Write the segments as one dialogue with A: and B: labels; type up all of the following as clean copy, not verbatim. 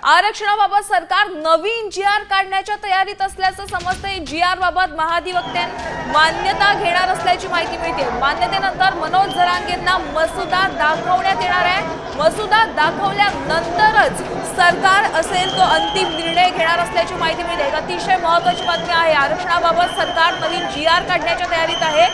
A: आरक्षणाबाबत सरकार नवीन जी-आर काढण्याच्या तयारीत असल्याचं समजतंय। जी-आर बाबत महाधिवक्त्यां मान्यता घेणार असल्याची माहिती मिळते। मान्यतेनंतर मनोज जरांगेंना मसुदा दाखवण्यात येणार आहे। मसुदा दाखवल्यानंतरच सरकार असेल तो अंतिम निर्णय घेणार असल्याची माहिती मिळते। एक अतिशय महत्त्वाची बातमी आहे। आरक्षणाबाबत सरकार नवीन जी-आर काढण्याच्या तयारीत आहे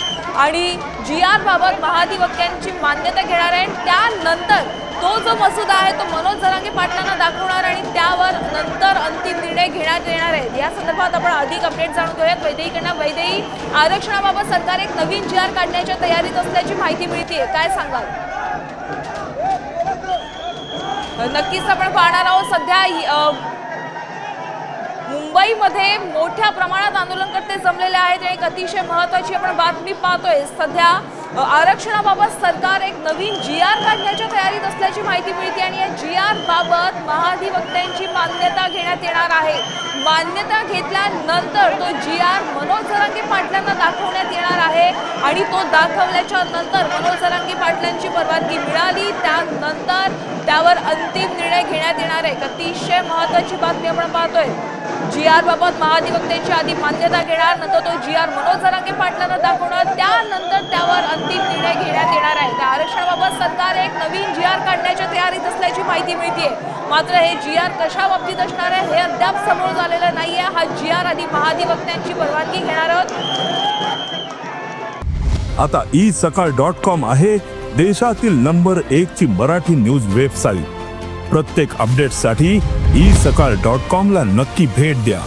A: आणि जी-आर बाबत महाधिवक्त्यांची मान्यता घेणार आहे। त्यानंतर तो जो मसुदा आहे तो मनोज जरांगे पाटलांना दाखवणार आणि त्यावर नंतर अंतिम निर्णय घेण्यात येणार आहे। या संदर्भात आपण अधिक अपडेट जाणून घेऊयात वैदेहीकडून। वैदेही, आरक्षणाबाबत सरकार एक नवीन जी-आर काढण्याच्या तयारीत असल्याची माहिती मिळते, काय सांगाल? नक्कीच आपण पाहणार आहोत। सध्या मुंबईमध्ये मोठ्या प्रमाणात आंदोलनकर्ते जमलेले आहेत। एक अतिशय महत्त्वाची आपण बातमी पाहतोय। सध्या आरक्षणाबाबत सरकार एक नवीन जी-आर काढण्याच्या तयारीत असल्याची माहिती मिळते आणि या जी-आर बाबत महाधिवक्त्यांची मान्यता घेण्यात येणार आहे। मान्यता घेतल्यानंतर तो जी-आर मनोज जरांगे पाटलांना दाखवण्यात येणार आहे आणि तो दाखवल्याच्या नंतर मनोज जरांगे पाटलांची परवानगी मिळाली त्यानंतर त्यावर अंतिम निर्णय घेण्यात येणार आहे। अतिशय महत्त्वाची बातमी आपण पाहतोय। जी-आर बाबत महाधिवक्त्यांची आधी मान्यता घेणार, नंतर तो जी-आर मनोज जरांगे पाटलांना दाखवणार, त्यानंतर त्यावर अंतिम निर्णय घेण्यात येणार आहे। त्या आरक्षणाबाबत सरकार एक नवीन जी-आर काढण्याच्या तयारीत असल्याची माहिती मिळते। मात्र हे जी-आर कशा बाबतीत असणार आहे हे अद्याप समोर झालेलं नाहीये। हा जी-आर आधी महाधिवक्त्यांची परवानगी घेणार आहोत।
B: आता isakal.com आहे देशातील नंबर 1 ची मराठी न्यूज वेबसाईट। प्रत्येक अपडेटसाठी isakal.com ला नक्की भेट द्या।